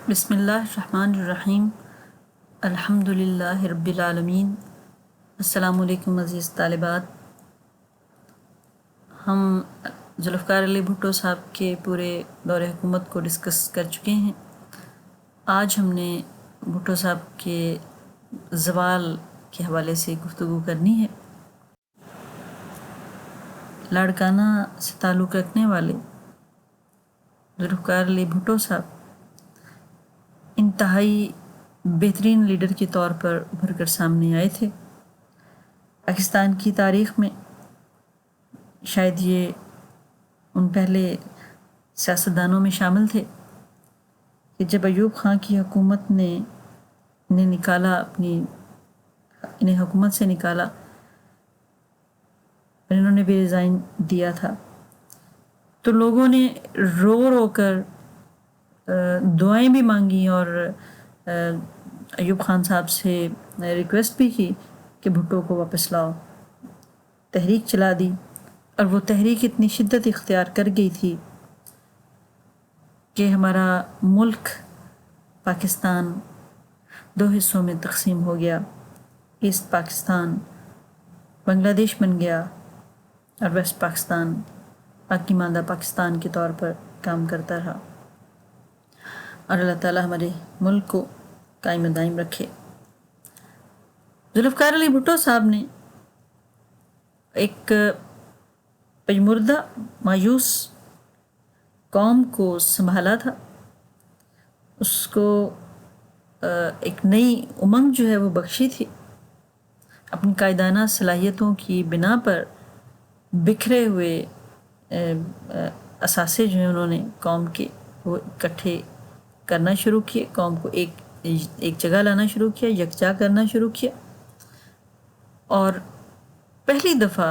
بسم اللہ الرحمن الرحیم، الحمد للہ رب العالمین۔ السلام علیکم عزیز طالبات۔ ہم ذوالفقار علی بھٹو صاحب کے پورے دور حکومت کو ڈسکس کر چکے ہیں۔ آج ہم نے بھٹو صاحب کے زوال کے حوالے سے گفتگو کرنی ہے۔ لاڑکانہ سے تعلق رکھنے والے ذوالفقار علی بھٹو صاحب انتہائی بہترین لیڈر کے طور پر ابھر کر سامنے آئے تھے۔ پاکستان کی تاریخ میں شاید یہ ان پہلے سیاستدانوں میں شامل تھے کہ جب ایوب خان کی حکومت نے انہیں نکالا، انہیں حکومت سے نکالا، اور انہوں نے بھی ریزائن دیا تھا، تو لوگوں نے رو رو کر دعائیں بھی مانگی اور ایوب خان صاحب سے ریکویسٹ بھی کی کہ بھٹو کو واپس لاؤ۔ تحریک چلا دی، اور وہ تحریک اتنی شدت اختیار کر گئی تھی کہ ہمارا ملک پاکستان دو حصوں میں تقسیم ہو گیا۔ ایسٹ پاکستان بنگلہ دیش بن گیا، اور ویسٹ پاکستان باقی ماندہ پاکستان کے طور پر کام کرتا رہا۔ اور اللہ تعالیٰ ہمارے ملک کو قائم دائم رکھے۔ ذوالفقار علی بھٹو صاحب نے ایک پژمردہ مایوس قوم کو سنبھالا تھا، اس کو ایک نئی امنگ جو ہے وہ بخشی تھی۔ اپنی قائدانہ صلاحیتوں کی بنا پر بکھرے ہوئے اثاثے جو ہیں انہوں نے قوم کے وہ اکٹھے کرنا شروع کیے، قوم کو ایک جگہ لانا شروع کیا، یکجا کرنا شروع کیا، اور پہلی دفعہ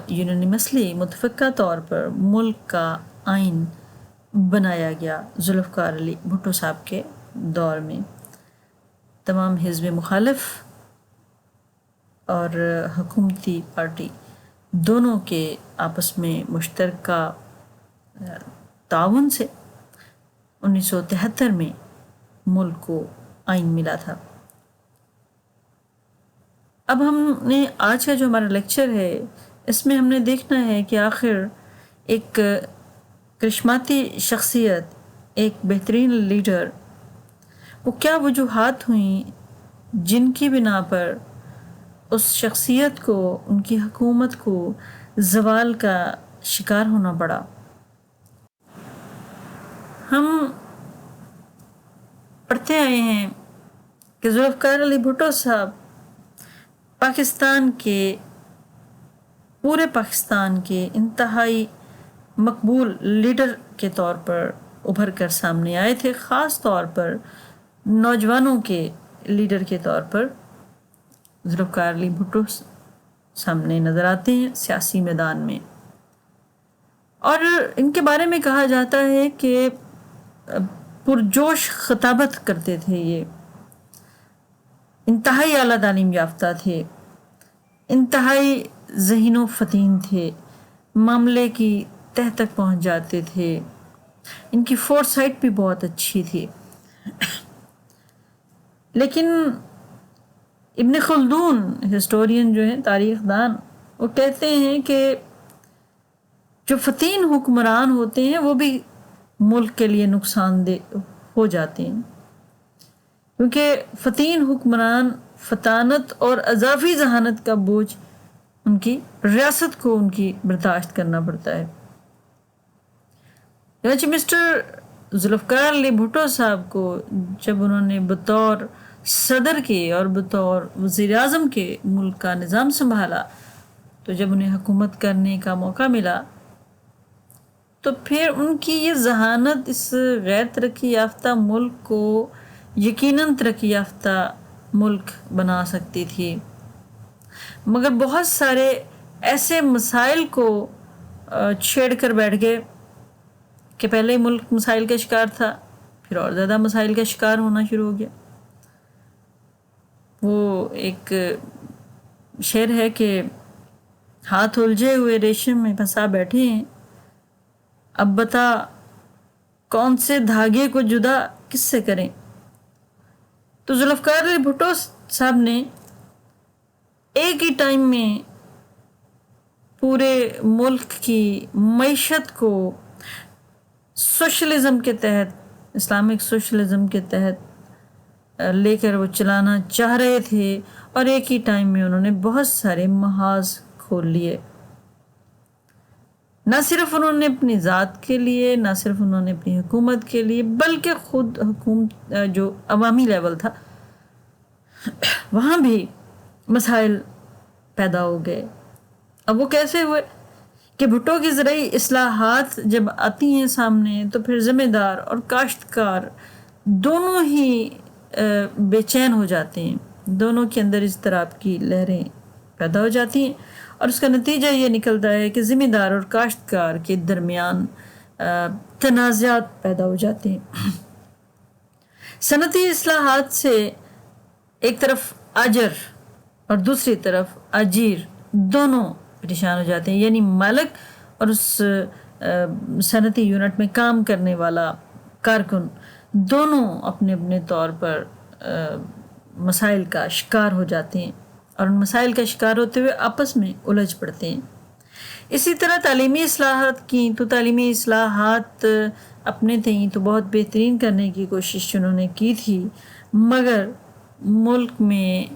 یونینیمسلی متفقہ طور پر ملک کا آئین بنایا گیا ذوالفقار علی بھٹو صاحب کے دور میں۔ تمام حزب مخالف اور حکومتی پارٹی دونوں کے آپس میں مشترکہ تعاون سے 1973 میں ملک کو آئین ملا تھا۔ اب ہم نے آج کا جو ہمارا لیکچر ہے، اس میں ہم نے دیکھنا ہے کہ آخر ایک کرشماتی شخصیت، ایک بہترین لیڈر، وہ کیا وجوہات ہوئیں جن کی بنا پر اس شخصیت کو، ان کی حکومت کو زوال کا شکار ہونا پڑا۔ ہم پڑھتے آئے ہیں کہ ذوالفقار علی بھٹو صاحب پورے پاکستان کے انتہائی مقبول لیڈر کے طور پر ابھر کر سامنے آئے تھے، خاص طور پر نوجوانوں کے لیڈر کے طور پر ذوالفقار علی بھٹو سامنے نظر آتے ہیں سیاسی میدان میں۔ اور ان کے بارے میں کہا جاتا ہے کہ پرجوش خطابت کرتے تھے، یہ انتہائی اعلیٰ تعلیم یافتہ تھے، انتہائی ذہین و فطین تھے، معاملے کی تہ تک پہنچ جاتے تھے، ان کی فور سائٹ بھی بہت اچھی تھی۔ لیکن ابن خلدون ہسٹورین جو ہیں، تاریخ دان، وہ کہتے ہیں کہ جو فطین حکمران ہوتے ہیں وہ بھی ملک کے لیے نقصان دہ ہو جاتے ہیں، کیونکہ فطین حکمران فطانت اور اضافی ذہانت کا بوجھ ان کی ریاست کو ان کی برداشت کرنا پڑتا ہے۔ چنانچہ مسٹر ذوالفقار علی بھٹو صاحب کو جب انہوں نے بطور صدر کے اور بطور وزیر اعظم کے ملک کا نظام سنبھالا، تو جب انہیں حکومت کرنے کا موقع ملا تو پھر ان کی یہ ذہانت اس غیر ترقی یافتہ ملک کو یقیناً ترقی یافتہ ملک بنا سکتی تھی، مگر بہت سارے ایسے مسائل کو چھیڑ کر بیٹھ گئے کہ پہلے ملک مسائل کا شکار تھا، پھر اور زیادہ مسائل کا شکار ہونا شروع ہو گیا۔ وہ ایک شعر ہے کہ ہاتھ الجھے ہوئے ریشم میں پھنسا بیٹھے ہیں، اب بتا کون سے دھاگے کو جدا کس سے کریں؟ تو ذوالفقار علی بھٹو صاحب نے ایک ہی ٹائم میں پورے ملک کی معیشت کو سوشلزم کے تحت، اسلامک سوشلزم کے تحت لے کر وہ چلانا چاہ رہے تھے، اور ایک ہی ٹائم میں انہوں نے بہت سارے محاذ کھول لیے. نہ صرف انہوں نے اپنی ذات کے لیے، نہ صرف انہوں نے اپنی حکومت کے لیے، بلکہ خود حکومت جو عوامی لیول تھا وہاں بھی مسائل پیدا ہو گئے. اب وہ کیسے ہوئے کہ بھٹو کی زرعی اصلاحات جب آتی ہیں سامنے تو پھر ذمہ دار اور کاشتکار دونوں ہی بے چین ہو جاتے ہیں، دونوں کے اندر اضطراب کی لہریں پیدا ہو جاتی ہیں، اور اس کا نتیجہ یہ نکلتا ہے کہ ذمہ دار اور کاشتکار کے درمیان تنازعات پیدا ہو جاتے ہیں. صنعتی اصلاحات سے ایک طرف اجر اور دوسری طرف اجیر دونوں پریشان ہو جاتے ہیں، یعنی مالک اور اس صنعتی یونٹ میں کام کرنے والا کارکن دونوں اپنے اپنے طور پر مسائل کا شکار ہو جاتے ہیں، اور ان مسائل کا شکار ہوتے ہوئے آپس میں الجھ پڑتے ہیں. اسی طرح تعلیمی اصلاحات کی تو تعلیمی اصلاحات اپنے تئیں تو بہت بہترین کرنے کی کوشش انہوں نے کی تھی، مگر ملک میں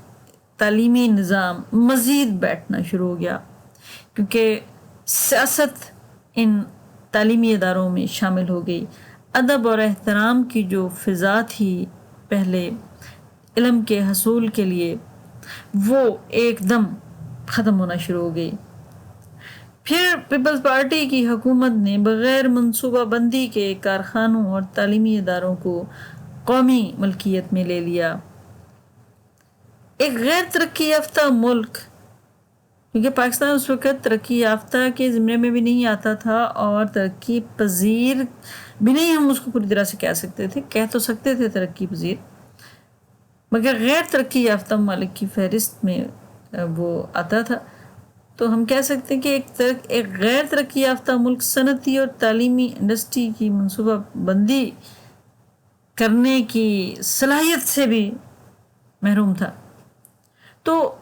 تعلیمی نظام مزید بیٹھنا شروع ہو گیا، کیونکہ سیاست ان تعلیمی اداروں میں شامل ہو گئی. ادب اور احترام کی جو فضا تھی پہلے علم کے حصول کے لیے، وہ ایک دم ختم ہونا شروع ہو گئی. پھر پیپلز پارٹی کی حکومت نے بغیر منصوبہ بندی کے کارخانوں اور تعلیمی اداروں کو قومی ملکیت میں لے لیا. ایک غیر ترقی یافتہ ملک، کیونکہ پاکستان اس وقت ترقی یافتہ کے زمرے میں بھی نہیں آتا تھا اور ترقی پذیر بھی نہیں، ہم اس کو پوری طرح سے کہہ سکتے تھے، کہہ تو سکتے تھے ترقی پذیر، مگر غیر ترقی یافتہ ممالک کی فہرست میں وہ آتا تھا. تو ہم کہہ سکتے ہیں کہ ایک غیر ترقی یافتہ ملک صنعتی اور تعلیمی انڈسٹری کی منصوبہ بندی کرنے کی صلاحیت سے بھی محروم تھا. تو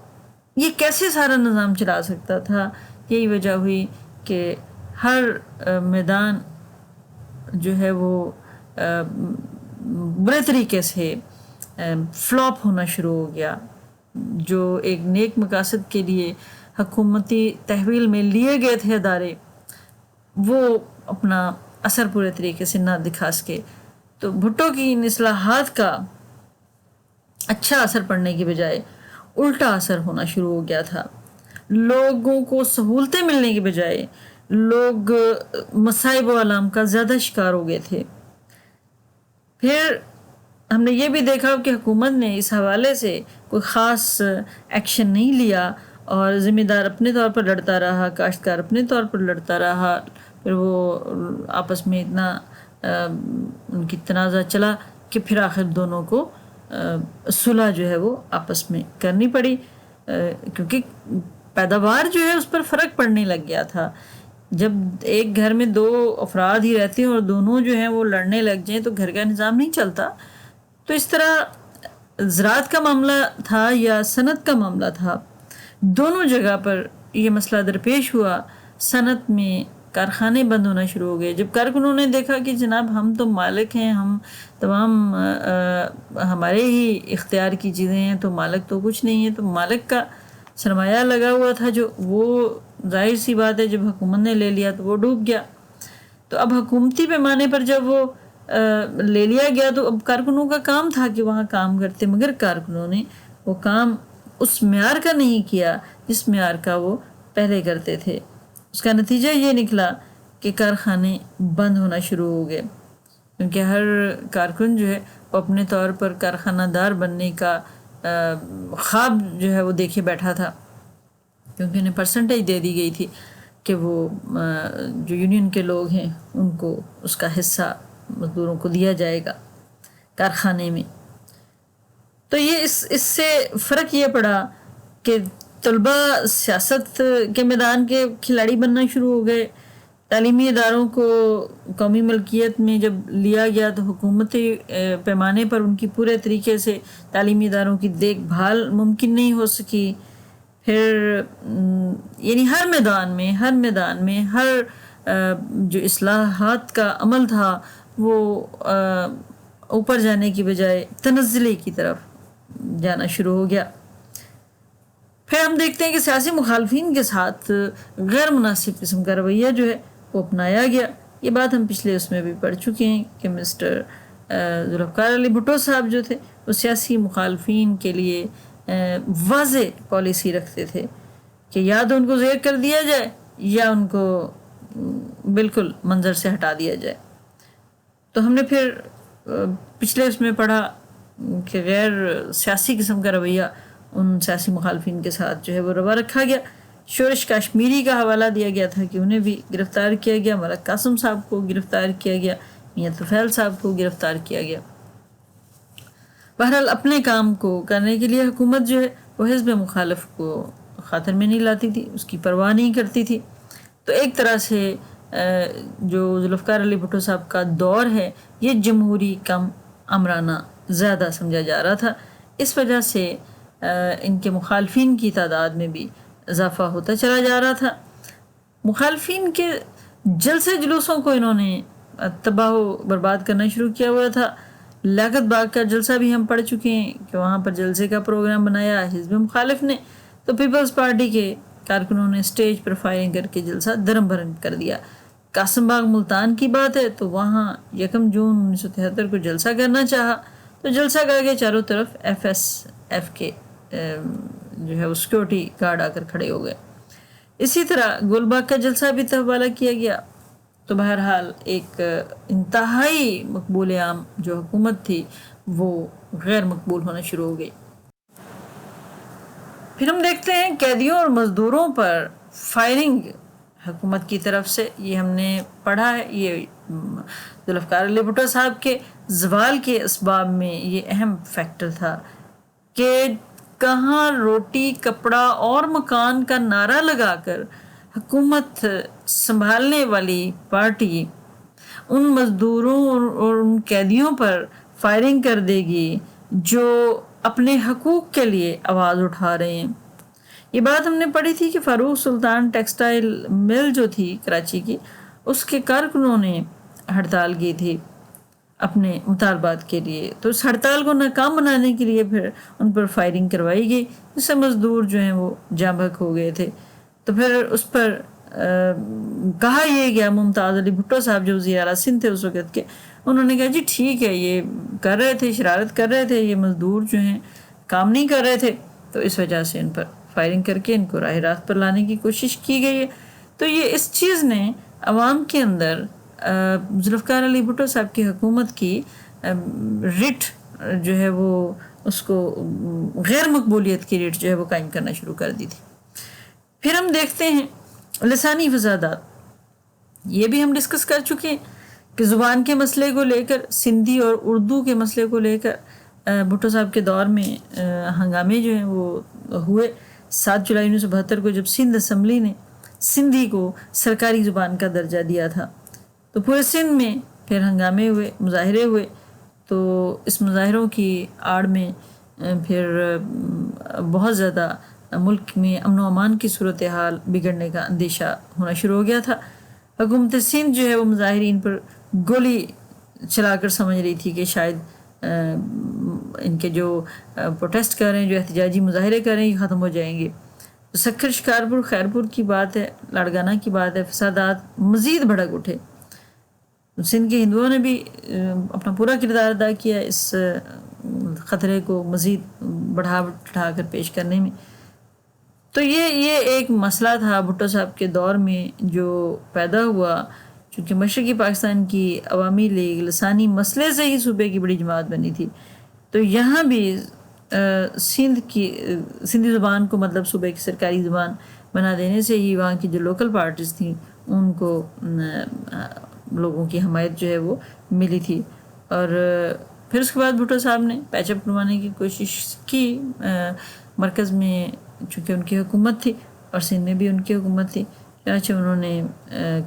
یہ کیسے سارا نظام چلا سکتا تھا؟ یہی وجہ ہوئی کہ ہر میدان جو ہے وہ برے طریقے سے فلاپ ہونا شروع ہو گیا. جو ایک نیک مقاصد کے لیے حکومتی تحویل میں لیے گئے تھے ادارے، وہ اپنا اثر پورے طریقے سے نہ دکھا سکے. تو بھٹو کی ان اصلاحات کا اچھا اثر پڑنے کی بجائے الٹا اثر ہونا شروع ہو گیا تھا. لوگوں کو سہولتیں ملنے کی بجائے لوگ مصائب و آلام کا زیادہ شکار ہو گئے تھے. پھر ہم نے یہ بھی دیکھا کہ حکومت نے اس حوالے سے کوئی خاص ایکشن نہیں لیا، اور ذمہ دار اپنے طور پر لڑتا رہا، کاشتکار اپنے طور پر لڑتا رہا. پھر وہ آپس میں اتنا ان کی تنازع چلا کہ پھر آخر دونوں کو صلح جو ہے وہ آپس میں کرنی پڑی، کیونکہ پیداوار جو ہے اس پر فرق پڑنے لگ گیا تھا. جب ایک گھر میں دو افراد ہی رہتے ہیں اور دونوں جو ہیں وہ لڑنے لگ جائیں تو گھر کا نظام نہیں چلتا. تو اس طرح زراعت کا معاملہ تھا یا صنعت کا معاملہ تھا، دونوں جگہ پر یہ مسئلہ درپیش ہوا. صنعت میں کارخانے بند ہونا شروع ہو گئے. جب کارکنوں نے دیکھا کہ جناب ہم تو مالک ہیں، ہم تمام ہمارے ہی اختیار کی چیزیں ہیں، تو مالک تو کچھ نہیں ہے، تو مالک کا سرمایہ لگا ہوا تھا جو، وہ ظاہر سی بات ہے جب حکومت نے لے لیا تو وہ ڈوب گیا. تو اب حکومتی پیمانے پر جب وہ لے لیا گیا تو اب کارکنوں کا کام تھا کہ وہاں کام کرتے، مگر کارکنوں نے وہ کام اس معیار کا نہیں کیا جس معیار کا وہ پہلے کرتے تھے. اس کا نتیجہ یہ نکلا کہ کارخانے بند ہونا شروع ہو گئے، کیونکہ ہر کارکن جو ہے وہ اپنے طور پر کارخانہ دار بننے کا خواب جو ہے وہ دیکھے بیٹھا تھا، کیونکہ انہیں پرسنٹیج دے دی گئی تھی کہ وہ جو یونین کے لوگ ہیں ان کو اس کا حصہ مزدوروں کو دیا جائے گا کارخانے میں. تو یہ اس سے فرق یہ پڑا کہ طلباء سیاست کے میدان کے کھلاڑی بننا شروع ہو گئے، تعلیمی اداروں کو قومی ملکیت میں جب لیا گیا تو حکومتی پیمانے پر ان کی پورے طریقے سے تعلیمی اداروں کی دیکھ بھال ممکن نہیں ہو سکی. پھر یعنی ہر میدان میں ہر جو اصلاحات کا عمل تھا وہ اوپر جانے کی بجائے تنزلے کی طرف جانا شروع ہو گیا. پھر ہم دیکھتے ہیں کہ سیاسی مخالفین کے ساتھ غیر مناسب قسم کا رویہ جو ہے وہ اپنایا گیا. یہ بات ہم پچھلے اس میں بھی پڑھ چکے ہیں کہ مسٹر ذوالفقار علی بھٹو صاحب جو تھے وہ سیاسی مخالفین کے لیے واضح پالیسی رکھتے تھے کہ یا تو ان کو زیر کر دیا جائے یا ان کو بالکل منظر سے ہٹا دیا جائے. تو ہم نے پھر پچھلے اس میں پڑھا کہ غیر سیاسی قسم کا رویہ ان سیاسی مخالفین کے ساتھ جو ہے وہ روا رکھا گیا. شورش کاشمیری کا حوالہ دیا گیا تھا کہ انہیں بھی گرفتار کیا گیا, ملک قاسم صاحب کو گرفتار کیا گیا, میاں طفیل صاحب کو گرفتار کیا گیا. بہرحال اپنے کام کو کرنے کے لیے حکومت جو ہے وہ حزب مخالف کو خاطر میں نہیں لاتی تھی, اس کی پرواہ نہیں کرتی تھی. تو ایک طرح سے جو ذوالفقار علی بھٹو صاحب کا دور ہے یہ جمہوری کم امرانہ زیادہ سمجھا جا رہا تھا. اس وجہ سے ان کے مخالفین کی تعداد میں بھی اضافہ ہوتا چلا جا رہا تھا. مخالفین کے جلسے جلوسوں کو انہوں نے تباہ و برباد کرنا شروع کیا ہوا تھا. لیاقت باغ کا جلسہ بھی ہم پڑھ چکے ہیں کہ وہاں پر جلسے کا پروگرام بنایا حزب مخالف نے, تو پیپلز پارٹی کے کارکنوں نے اسٹیج پر فائرنگ کر کے جلسہ درم بھرم کر دیا. قاسم باغ ملتان کی بات ہے تو وہاں 1 جون 1973 کو جلسہ کرنا چاہا تو جلسہ گاہ کے چاروں طرف FSF کے جو ہے وہ سیکورٹی گارڈ آ کر کھڑے ہو گئے. اسی طرح گل باغ کا جلسہ بھی تحوالہ کیا گیا. تو بہرحال ایک انتہائی مقبول عام جو حکومت تھی وہ غیر مقبول ہونا شروع ہو گئی. پھر ہم دیکھتے ہیں قیدیوں اور مزدوروں پر فائرنگ حکومت کی طرف سے. یہ ہم نے پڑھا ہے, یہ ذوالفقار علی بھٹو صاحب کے زوال کے اسباب میں یہ اہم فیکٹر تھا کہ کہاں روٹی کپڑا اور مکان کا نعرہ لگا کر حکومت سنبھالنے والی پارٹی ان مزدوروں اور ان قیدیوں پر فائرنگ کر دے گی جو اپنے حقوق کے لیے آواز اٹھا رہے ہیں. یہ بات ہم نے پڑھی تھی کہ فاروق سلطان ٹیکسٹائل مل جو تھی کراچی کی, اس کے کارکنوں نے ہڑتال کی تھی اپنے مطالبات کے لیے. تو اس ہڑتال کو ناکام بنانے کے لیے پھر ان پر فائرنگ کروائی گئی, جس سے مزدور جو ہیں وہ جاں بحق ہو گئے تھے. تو پھر اس پر کہا یہ گیا, ممتاز علی بھٹو صاحب جو وزیر اعلیٰ سندھ تھے اس وقت کے, انہوں نے کہا جی ٹھیک ہے یہ کر رہے تھے, شرارت کر رہے تھے, یہ مزدور جو ہیں کام نہیں کر رہے تھے, تو اس وجہ سے ان پر فائرنگ کر کے ان کو راہ راست پر لانے کی کوشش کی گئی ہے. تو یہ اس چیز نے عوام کے اندر ذوالفقار علی بھٹو صاحب کی حکومت کی رٹ جو ہے وہ اس کو غیر مقبولیت کی رٹ جو ہے وہ قائم کرنا شروع کر دی تھی. پھر ہم دیکھتے ہیں لسانی فسادات. یہ بھی ہم ڈسکس کر چکے ہیں کہ زبان کے مسئلے کو لے کر, سندھی اور اردو کے مسئلے کو لے کر بھٹو صاحب کے دور میں ہنگامے جو ہیں وہ ہوئے. 7 جولائی 1972 کو جب سندھ اسمبلی نے سندھی کو سرکاری زبان کا درجہ دیا تھا تو پورے سندھ میں پھر ہنگامے ہوئے, مظاہرے ہوئے. تو اس مظاہروں کی آڑ میں پھر بہت زیادہ ملک میں امن و امان کی صورتحال بگڑنے کا اندیشہ ہونا شروع ہو گیا تھا. حکومت سندھ جو ہے وہ مظاہرین پر گولی چلا کر سمجھ رہی تھی کہ شاید ان کے جو پروٹیسٹ کر رہے ہیں, جو احتجاجی مظاہرے کر رہے ہیں, یہ ختم ہو جائیں گے. سکھر, شکارپور, خیرپور کی بات ہے, لاڑگانہ کی بات ہے, فسادات مزید بھڑک اٹھے. سندھ کے ہندوؤں نے بھی اپنا پورا کردار ادا کیا اس خطرے کو مزید بڑھا کر پیش کرنے میں. تو یہ ایک مسئلہ تھا بھٹو صاحب کے دور میں جو پیدا ہوا, چونکہ مشرقی پاکستان کی عوامی لیگ لسانی مسئلے سے ہی صوبے کی بڑی جماعت بنی تھی. تو یہاں بھی سندھی زبان کو مطلب صوبے کی سرکاری زبان بنا دینے سے ہی وہاں کی جو لوکل پارٹیز تھیں ان کو لوگوں کی حمایت جو ہے وہ ملی تھی. اور پھر اس کے بعد بھٹو صاحب نے پیچ اپ کروانے کی کوشش کی. مرکز میں چونکہ ان کی حکومت تھی اور سندھ میں بھی ان کی حکومت تھی, چنانچہ انہوں نے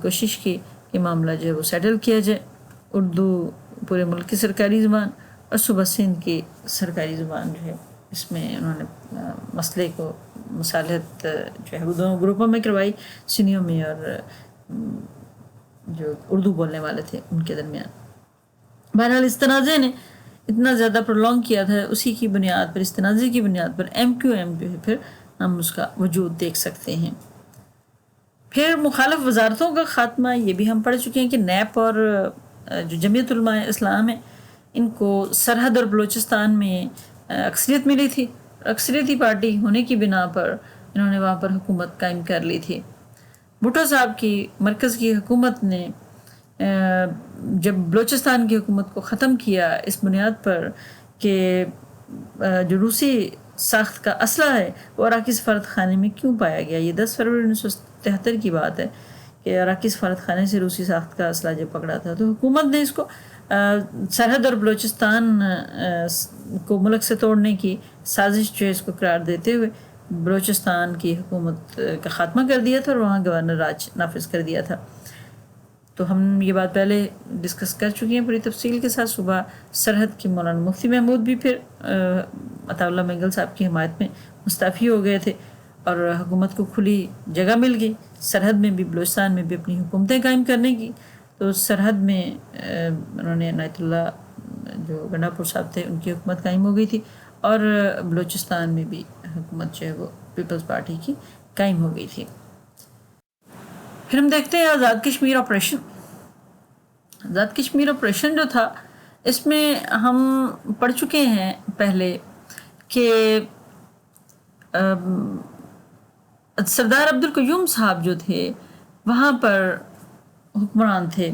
کوشش کی کہ معاملہ جو ہے وہ سیٹل کیا جائے، اردو پورے ملک کی سرکاری زبان اور صوبہ سندھ کی سرکاری زبان جو ہے، اس میں انہوں نے مسئلے کو مصالحت جو ہے وہ دونوں گروپوں میں کروائی، سنیوں میں اور جو اردو بولنے والے تھے ان کے درمیان۔ بہرحال اس تنازع نے اتنا زیادہ پرولونگ کیا تھا، اسی کی بنیاد پر، اس تنازع کی بنیاد پر MQM جو ہے پھر ہم اس کا وجود دیکھ سکتے ہیں۔ پھر مخالف وزارتوں کا خاتمہ، یہ بھی ہم پڑھ چکے ہیں کہ نیب اور جو جمعیت علماء اسلام ہے، ان کو سرحد اور بلوچستان میں اکثریت ملی تھی، اکثریتی پارٹی ہونے کی بنا پر انہوں نے وہاں پر حکومت قائم کر لی تھی۔ بھٹو صاحب کی مرکز کی حکومت نے جب بلوچستان کی حکومت کو ختم کیا اس بنیاد پر کہ جو روسی ساخت کا اسلحہ ہے وہ عراقی سفارت خانے میں کیوں پایا گیا، یہ 10 فروری 1973 کی بات ہے کہ عراقی سفارت خانے سے روسی ساخت کا اسلحہ جب پکڑا تھا، تو حکومت نے اس کو سرحد اور بلوچستان کو ملک سے توڑنے کی سازش جو ہے اس کو قرار دیتے ہوئے بلوچستان کی حکومت کا خاتمہ کر دیا تھا اور وہاں گورنر راج نافذ کر دیا تھا۔ تو ہم یہ بات پہلے ڈسکس کر چکے ہیں پوری تفصیل کے ساتھ۔ صبح سرحد کے مولانا مفتی محمود بھی پھر عطا اللہ مینگل صاحب کی حمایت میں مستعفی ہو گئے تھے اور حکومت کو کھلی جگہ مل گئی سرحد میں بھی، بلوچستان میں بھی اپنی حکومتیں قائم کرنے کی۔ تو سرحد میں انہوں نے عنایت اللہ جو گنڈا پور صاحب تھے ان کی حکومت قائم ہو گئی تھی، اور بلوچستان میں بھی حکومت جو ہے وہ پیپلز پارٹی کی قائم ہو گئی تھی۔ پھر ہم دیکھتے ہیں آزاد کشمیر آپریشن۔ آزاد کشمیر آپریشن جو تھا، اس میں ہم پڑھ چکے ہیں پہلے کہ سردار عبدالقیوم صاحب جو تھے وہاں پر حکمران تھے،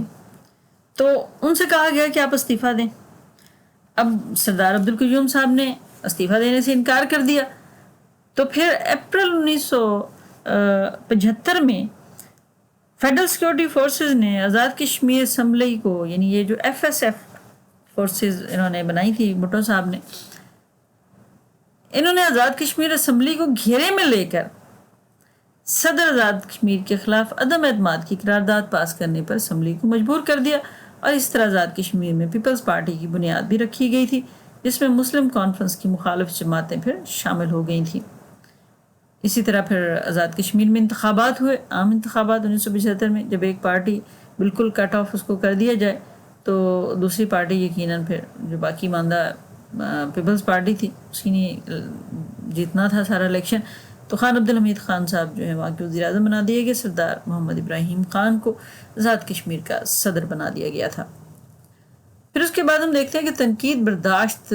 تو ان سے کہا گیا کہ آپ استعفیٰ دیں۔ اب سردار عبدالقیوم صاحب نے استعفیٰ دینے سے انکار کر دیا، تو پھر اپریل 1975 میں فیڈرل سیکورٹی فورسز نے آزاد کشمیر اسمبلی کو، یعنی یہ جو FSF فورسز انہوں نے بنائی تھی بھٹو صاحب نے، انہوں نے آزاد کشمیر اسمبلی کو گھیرے میں لے کر صدر آزاد کشمیر کے خلاف عدم اعتماد کی قرارداد پاس کرنے پر اسمبلی کو مجبور کر دیا، اور اس طرح آزاد کشمیر میں پیپلز پارٹی کی بنیاد بھی رکھی گئی تھی، جس میں مسلم کانفرنس کی مخالف جماعتیں پھر شامل ہو گئی تھیں۔ اسی طرح پھر آزاد کشمیر میں انتخابات ہوئے، عام انتخابات 1975 میں۔ جب ایک پارٹی بالکل کٹ آف اس کو کر دیا جائے تو دوسری پارٹی یقیناً پھر جو باقی ماندہ پیپلز پارٹی تھی اسی نے جیتنا تھا سارا الیکشن۔ تو خان عبدالحمید خان صاحب جو ہے وہاں کے وزیر اعظم بنا دیے گئے، سردار محمد ابراہیم خان کو آزاد کشمیر کا صدر بنا دیا گیا تھا۔ پھر اس کے بعد ہم دیکھتے ہیں کہ تنقید برداشت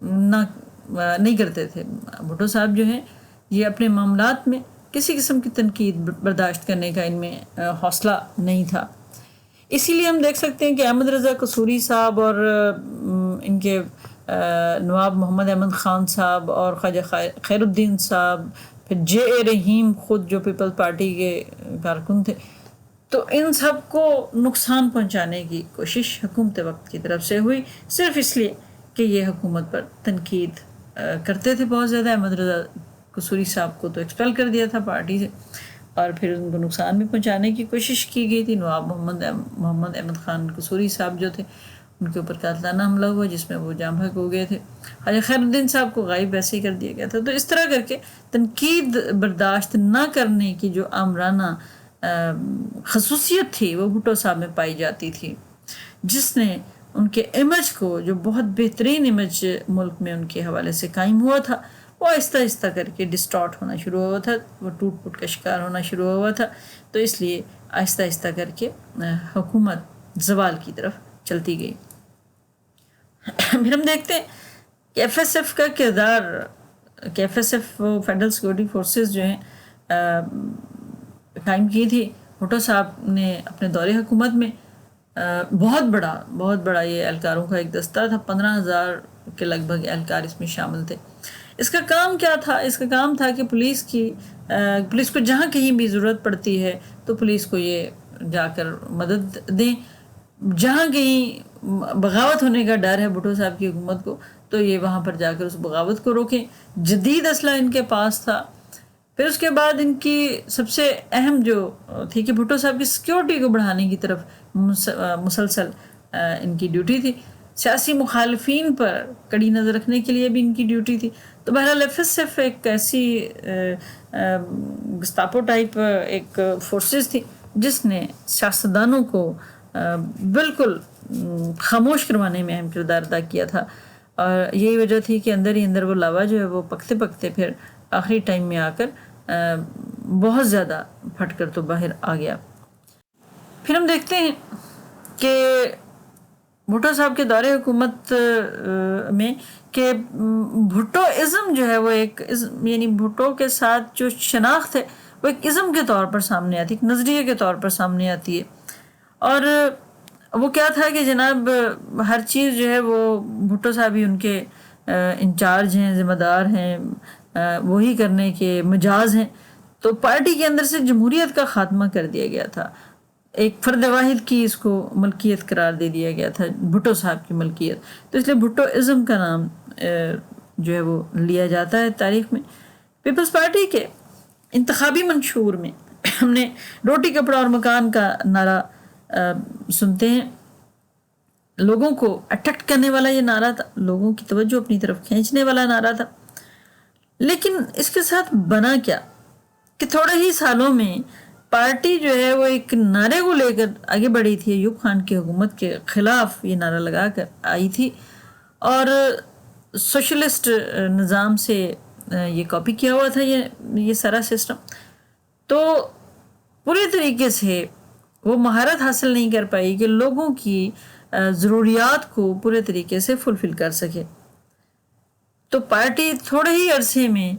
نہیں کرتے تھے بھٹو صاحب جو ہیں، یہ اپنے معاملات میں کسی قسم کی تنقید برداشت کرنے کا ان میں حوصلہ نہیں تھا۔ اسی لیے ہم دیکھ سکتے ہیں کہ احمد رضا قصوری صاحب اور ان کے نواب محمد احمد خان صاحب اور خواجہ خیر الدین صاحب، پھر JA رحیم خود جو پیپل پارٹی کے کارکن تھے، تو ان سب کو نقصان پہنچانے کی کوشش حکومت وقت کی طرف سے ہوئی، صرف اس لیے کہ یہ حکومت پر تنقید کرتے تھے بہت زیادہ۔ احمد رضا قصوری صاحب کو تو ایکسپیل کر دیا تھا پارٹی سے، اور پھر ان کو نقصان بھی پہنچانے کی کوشش کی گئی تھی۔ نواب محمد احمد خان قصوری صاحب جو تھے ان کے اوپر قاتلانہ حملہ ہوا جس میں وہ جام بحق ہو گئے تھے۔ خواجہ خیر الدین صاحب کو غائب ویسے ہی کر دیا گیا تھا۔ تو اس طرح کر کے تنقید برداشت نہ کرنے کی جو آمرانہ خصوصیت تھی وہ بھٹو صاحب میں پائی جاتی تھی، جس نے ان کے امیج کو، جو بہت بہترین امیج ملک میں ان کے حوالے سے قائم ہوا تھا، وہ آہستہ آہستہ کر کے ڈسٹارٹ ہونا شروع ہوا تھا، وہ ٹوٹ پھوٹ کا شکار ہونا شروع ہوا تھا۔ تو اس لیے آہستہ آہستہ کر کے حکومت زوال کی طرف چلتی گئی۔ پھر ہم دیکھتے ہیں کہ FSF کا کردار، کہ FSF فیڈرل سیکورٹی فورسز جو ہیں قائم کی تھی بھٹو صاحب نے اپنے دور حکومت میں۔ بہت بڑا یہ اہلکاروں کا ایک دستہ تھا، 15,000 کے لگ بھگ اہلکار اس میں شامل تھے۔ اس کا کام کیا تھا؟ اس کا کام تھا کہ پولیس کو جہاں کہیں بھی ضرورت پڑتی ہے تو پولیس کو یہ جا کر مدد دیں۔ جہاں کہیں بغاوت ہونے کا ڈر ہے بھٹو صاحب کی حکومت کو، تو یہ وہاں پر جا کر اس بغاوت کو روکیں۔ جدید اسلحہ ان کے پاس تھا، پھر اس کے بعد ان کی سب سے اہم جو تھی کہ بھٹو صاحب کی سیکیورٹی کو بڑھانے کی طرف مسلسل ان کی ڈیوٹی تھی، سیاسی مخالفین پر کڑی نظر رکھنے کے لیے بھی ان کی ڈیوٹی تھی۔ تو بہرحال ایف ایس ایف ایک ایسی گستاپو ٹائپ ایک فورسز تھی جس نے سیاستدانوں کو بالکل خاموش کروانے میں اہم کردار ادا کیا تھا، اور یہی وجہ تھی کہ اندر ہی اندر وہ لاوا جو ہے وہ پکتے پکتے پھر آخری ٹائم میں آ کر بہت زیادہ پھٹ کر تو باہر آ گیا۔ پھر ہم دیکھتے ہیں کہ بھٹو صاحب کے دور حکومت میں کہ بھٹو ازم جو ہے وہ ایک یعنی بھٹو کے ساتھ جو شناخت ہے وہ ایک ازم کے طور پر سامنے آتی ہے، ایک نظریے کے طور پر سامنے آتی ہے، اور وہ کیا تھا کہ جناب ہر چیز جو ہے وہ بھٹو صاحب ہی ان کے انچارج ہیں، ذمہ دار ہیں، وہی کرنے کے مجاز ہیں۔ تو پارٹی کے اندر سے جمہوریت کا خاتمہ کر دیا گیا تھا، ایک فرد واحد کی اس کو ملکیت قرار دے دیا گیا تھا، بھٹو صاحب کی ملکیت، تو اس لیے بھٹو ازم کا نام جو ہے وہ لیا جاتا ہے تاریخ میں۔ پیپلز پارٹی کے انتخابی منشور میں ہم نے روٹی کپڑا اور مکان کا نعرہ سنتے ہیں، لوگوں کو اٹریکٹ کرنے والا یہ نعرہ تھا، لوگوں کی توجہ اپنی طرف کھینچنے والا نعرہ تھا۔ لیکن اس کے ساتھ بنا کیا کہ تھوڑے ہی سالوں میں پارٹی جو ہے وہ ایک نعرے کو لے کر آگے بڑھی تھی، ایوب خان کی حکومت کے خلاف یہ نعرہ لگا کر آئی تھی، اور سوشلسٹ نظام سے یہ کاپی کیا ہوا تھا یہ سارا سسٹم۔ تو پورے طریقے سے وہ مہارت حاصل نہیں کر پائی کہ لوگوں کی ضروریات کو پورے طریقے سے فلفل کر سکے۔ تو پارٹی تھوڑے ہی عرصے میں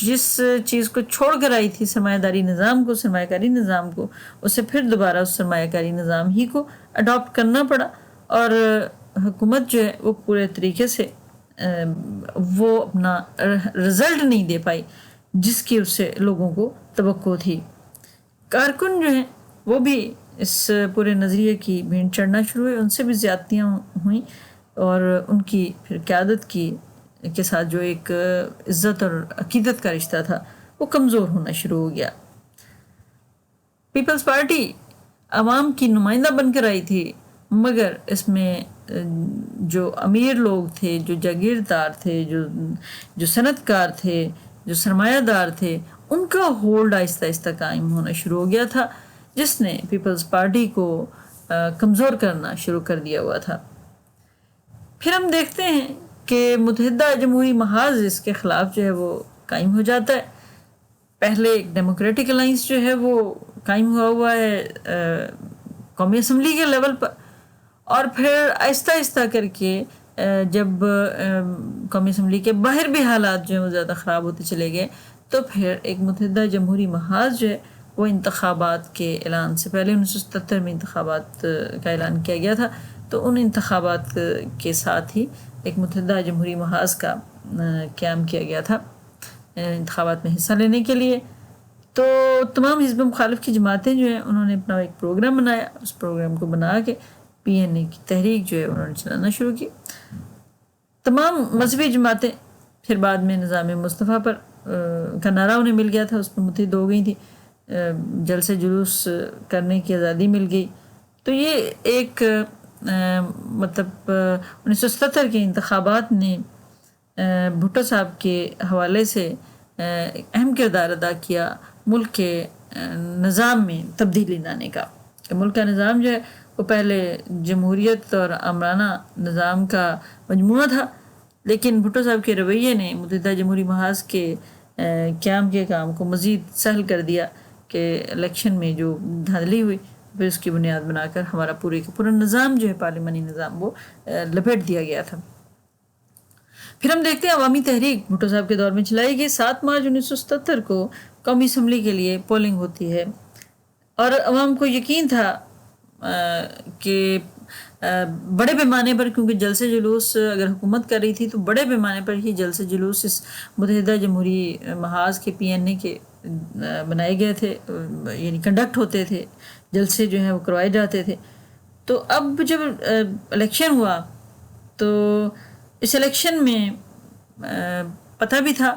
جس چیز کو چھوڑ کر آئی تھی، سرمایہ داری نظام کو، سرمایہ کاری نظام کو، اسے پھر دوبارہ اس سرمایہ کاری نظام ہی کو اڈاپٹ کرنا پڑا، اور حکومت جو ہے وہ پورے طریقے سے وہ اپنا رزلٹ نہیں دے پائی جس کی اس سے لوگوں کو توقع تھی۔ کارکن جو ہیں وہ بھی اس پورے نظریے کی بھینٹ چڑھنا شروع ہوئے، ان سے بھی زیادتیاں ہوئیں، اور ان کی پھر قیادت کے ساتھ جو ایک عزت اور عقیدت کا رشتہ تھا وہ کمزور ہونا شروع ہو گیا۔ پیپلز پارٹی عوام کی نمائندہ بن کر آئی تھی، مگر اس میں جو امیر لوگ تھے، جو جاگیردار تھے، جو صنعت کار تھے، جو سرمایہ دار تھے، ان کا ہولڈ آہستہ آہستہ قائم ہونا شروع ہو گیا تھا، جس نے پیپلز پارٹی کو کمزور کرنا شروع کر دیا ہوا تھا۔ پھر ہم دیکھتے ہیں کہ متحدہ جمہوری محاذ اس کے خلاف جو ہے وہ قائم ہو جاتا ہے۔ پہلے ایک ڈیموکریٹک الائنس جو ہے وہ قائم ہوا ہے قومی اسمبلی کے لیول پر، اور پھر آہستہ آہستہ کر کے جب قومی اسمبلی کے باہر بھی حالات جو ہیں وہ زیادہ خراب ہوتے چلے گئے، تو پھر ایک متحدہ جمہوری محاذ جو ہے وہ انتخابات کے اعلان سے پہلے 1977 میں انتخابات کا اعلان کیا گیا تھا، تو ان انتخابات کے ساتھ ہی ایک متحدہ جمہوری محاذ کا قیام کیا گیا تھا انتخابات میں حصہ لینے کے لیے۔ تو تمام حزب مخالف کی جماعتیں جو ہیں انہوں نے اپنا ایک پروگرام بنایا، اس پروگرام کو بنا کے پی این اے کی تحریک جو ہے انہوں نے چلانا شروع کی۔ تمام مذہبی جماعتیں پھر بعد میں نظام مصطفیٰ پر کا نعرہ انہیں مل گیا تھا، اس پر متحد ہو گئی تھی، جلسے جلوس کرنے کی آزادی مل گئی۔ تو یہ ایک مطلب 1977 کے انتخابات نے بھٹو صاحب کے حوالے سے اہم کردار ادا کیا ملک کے نظام میں تبدیلی لانے کا، کہ ملک کا نظام جو ہے وہ پہلے جمہوریت اور آمرانہ نظام کا مجموعہ تھا، لیکن بھٹو صاحب کے رویے نے متحدہ جمہوری محاذ کے قیام کے کام کو مزید سہل کر دیا، کہ الیکشن میں جو دھاندلی ہوئی پھر اس کی بنیاد بنا کر ہمارا پورے کا پورا نظام جو ہے پارلیمانی نظام وہ لپیٹ دیا گیا تھا۔ پھر ہم دیکھتے ہیں عوامی تحریک بھٹو صاحب کے دور میں چلائی گئی۔ 7 مارچ 1977 کو قومی اسمبلی کے لیے پولنگ ہوتی ہے، اور عوام کو یقین تھا کہ بڑے پیمانے پر، کیونکہ جلسے جلوس اگر حکومت کر رہی تھی تو بڑے پیمانے پر ہی جلسے جلوس اس متحدہ جمہوری محاذ کے پی این اے کے بنائے گئے تھے، یعنی کنڈکٹ ہوتے تھے، جلسے جو ہیں وہ کروائے جاتے تھے۔ تو اب جب الیکشن ہوا تو اس الیکشن میں پتہ بھی تھا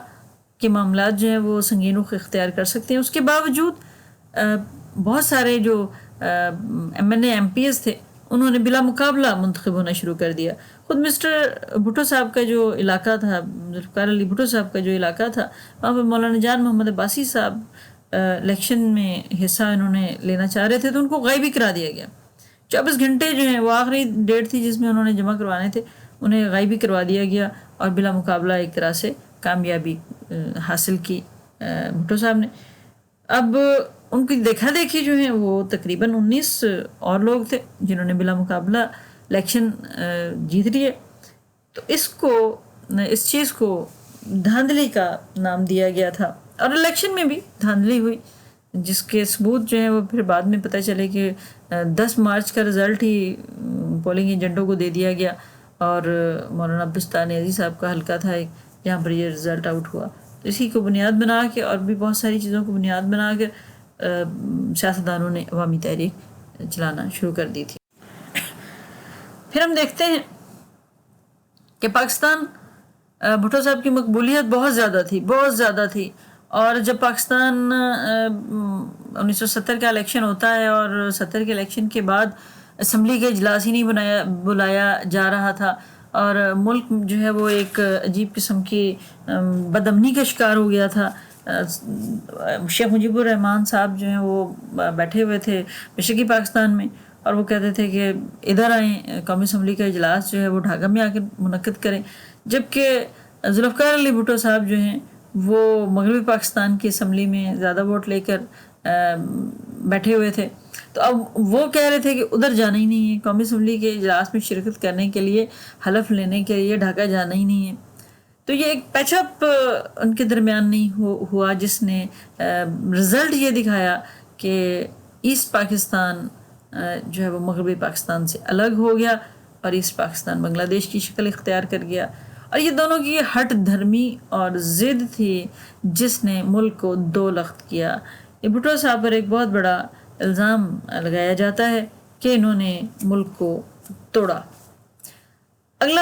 کے معاملات جو ہیں وہ سنگین رخ اختیار کر سکتے ہیں. اس کے باوجود بہت سارے جو M N A M P S تھے انہوں نے بلا مقابلہ منتخب ہونا شروع کر دیا. خود مسٹر بھٹو صاحب کا جو علاقہ تھا، ذوالفقار علی بھٹو صاحب کا جو علاقہ تھا، وہاں پہ مولانا جان محمد عباسی صاحب الیکشن میں حصہ انہوں نے لینا چاہ رہے تھے تو ان کو غائب ہی کرا دیا گیا. 24 گھنٹے جو ہیں وہ آخری ڈیٹ تھی جس میں انہوں نے جمع کروانے تھے، انہیں غائب ہی کروا دیا گیا اور بلا مقابلہ ایک طرح سے کامیابی حاصل کی بھٹو صاحب نے. اب ان کی دیکھا دیکھی جو ہیں وہ تقریباً 19 اور لوگ تھے جنہوں نے بلا مقابلہ الیکشن جیت لیے. تو اس چیز کو دھاندلی کا نام دیا گیا تھا اور الیکشن میں بھی دھاندلی ہوئی، جس کے ثبوت جو ہیں وہ پھر بعد میں پتہ چلے کہ 10 مارچ کا رزلٹ ہی پولنگ ایجنٹوں کو دے دیا گیا اور مولانا عبدالستان عزیز صاحب کا حلقہ تھا ایک جہاں پر یہ رزلٹ آؤٹ ہوا. تو اسی کو بنیاد بنا کے اور بھی بہت ساری چیزوں کو بنیاد بنا کے سیاستدانوں نے عوامی تحریک چلانا شروع کر دی تھی. پھر ہم دیکھتے ہیں کہ پاکستان بھٹو صاحب کی مقبولیت بہت زیادہ تھی اور جب پاکستان 1970 کا الیکشن ہوتا ہے اور 70 کے الیکشن کے بعد اسمبلی کے اجلاس ہی نہیں بلایا جا رہا تھا اور ملک جو ہے وہ ایک عجیب قسم کی بدامنی کا شکار ہو گیا تھا. شیخ مجیب الرحمان صاحب جو ہیں وہ بیٹھے ہوئے تھے مشرقی پاکستان میں اور وہ کہتے تھے کہ ادھر آئیں، قومی اسمبلی کا اجلاس جو ہے وہ ڈھاکہ میں آ کے منعقد کریں، جبکہ ذوالفقار علی بھٹو صاحب جو ہیں وہ مغربی پاکستان کی اسمبلی میں زیادہ ووٹ لے کر بیٹھے ہوئے تھے. تو اب وہ کہہ رہے تھے کہ ادھر جانا ہی نہیں ہے، قومی اسمبلی کے اجلاس میں شرکت کرنے کے لیے، حلف لینے کے لیے ڈھاکہ جانا ہی نہیں ہے. تو یہ ایک پیچ اپ ان کے درمیان نہیں ہوا جس نے رزلٹ یہ دکھایا کہ ایسٹ پاکستان جو ہے وہ مغربی پاکستان سے الگ ہو گیا اور ایسٹ پاکستان بنگلہ دیش کی شکل اختیار کر گیا. اور یہ دونوں کی ہٹ دھرمی اور ضد تھی جس نے ملک کو دو لخت کیا. یہ بھٹو صاحب پر ایک بہت بڑا الزام لگایا جاتا ہے کہ انہوں نے ملک کو توڑا. اگلا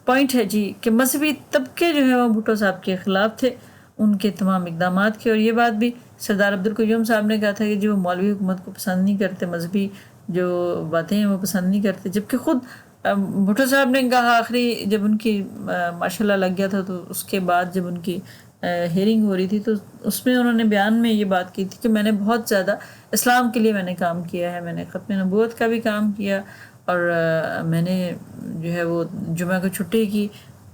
پوائنٹ ہے جی کہ مذہبی طبقے جو ہیں وہ بھٹو صاحب کے خلاف تھے ان کے تمام اقدامات کے، اور یہ بات بھی سردار عبدالقیوم صاحب نے کہا تھا کہ جو مولوی حکومت کو پسند نہیں کرتے، مذہبی جو باتیں ہیں وہ پسند نہیں کرتے، جبکہ خود بھٹو صاحب نے کہا آخری جب ان کی ماشاءاللہ لگ گیا تھا تو اس کے بعد جب ان کی ہیئرنگ ہو رہی تھی تو اس میں انہوں نے بیان میں یہ بات کی تھی کہ میں نے بہت زیادہ اسلام کے لیے میں نے کام کیا ہے، میں نے ختم نبوت کا بھی کام کیا اور میں نے جو ہے وہ جمعہ کو چھٹی کی.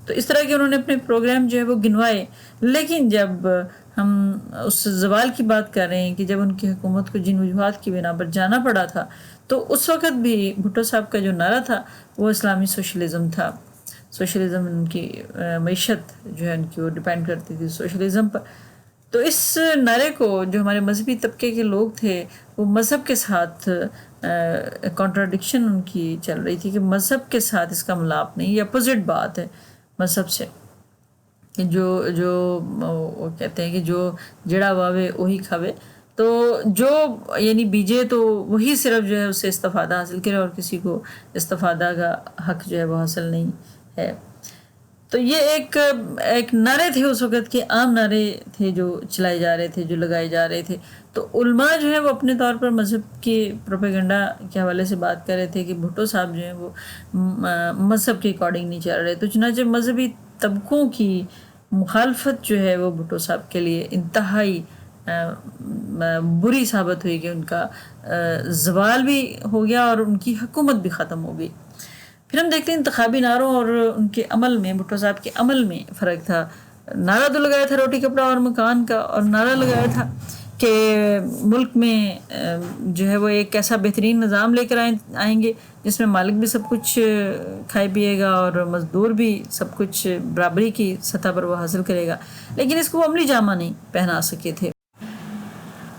تو اس طرح کے انہوں نے اپنے پروگرام جو ہے وہ گنوائے. لیکن جب ہم اس زوال کی بات کر رہے ہیں کہ جب ان کی حکومت کو جن وجوہات کی بنا پر جانا پڑا تھا تو اس وقت بھی بھٹو صاحب کا جو نعرہ تھا وہ اسلامی سوشلزم تھا. سوشلزم ان کی معیشت جو ہے ان کی وہ ڈیپینڈ کرتی تھی سوشلزم پر. تو اس نعرے کو جو ہمارے مذہبی طبقے کے لوگ تھے وہ مذہب کے ساتھ کانٹراڈکشن ان کی چل رہی تھی کہ مذہب کے ساتھ اس کا ملاپ نہیں، یہ اپوزٹ بات ہے مذہب سے، کہ جو وہ کہتے ہیں کہ جو جڑا واوے وہی کھاوے. تو جو یعنی بیجے تو وہی صرف جو ہے اس سے استفادہ حاصل کرے اور کسی کو استفادہ کا حق جو ہے وہ حاصل نہیں ہے. تو یہ ایک نعرے تھے اس وقت کے، عام نعرے تھے جو چلائے جا رہے تھے، جو لگائے جا رہے تھے. تو علماء جو ہے وہ اپنے طور پر مذہب کی پروپیگنڈا کے حوالے سے بات کر رہے تھے کہ بھٹو صاحب جو ہیں وہ مذہب کے اکارڈنگ نہیں چل رہے. تو چنانچہ مذہبی طبقوں کی مخالفت جو ہے وہ بھٹو صاحب کے لیے انتہائی بری ثابت ہوئی کہ ان کا زوال بھی ہو گیا اور ان کی حکومت بھی ختم ہو گئی. پھر ہم دیکھتے ہیں انتخابی نعروں اور ان کے عمل میں، بھٹو صاحب کے عمل میں فرق تھا. نعرہ تو لگایا تھا روٹی کپڑا اور مکان کا، اور نعرہ لگایا تھا کہ ملک میں جو ہے وہ ایک ایسا بہترین نظام لے کر آئیں گے جس میں مالک بھی سب کچھ کھائے پیے گا اور مزدور بھی سب کچھ برابری کی سطح پر وہ حاصل کرے گا. لیکن اس کو عملی جامہ نہیں پہنا سکے تھے.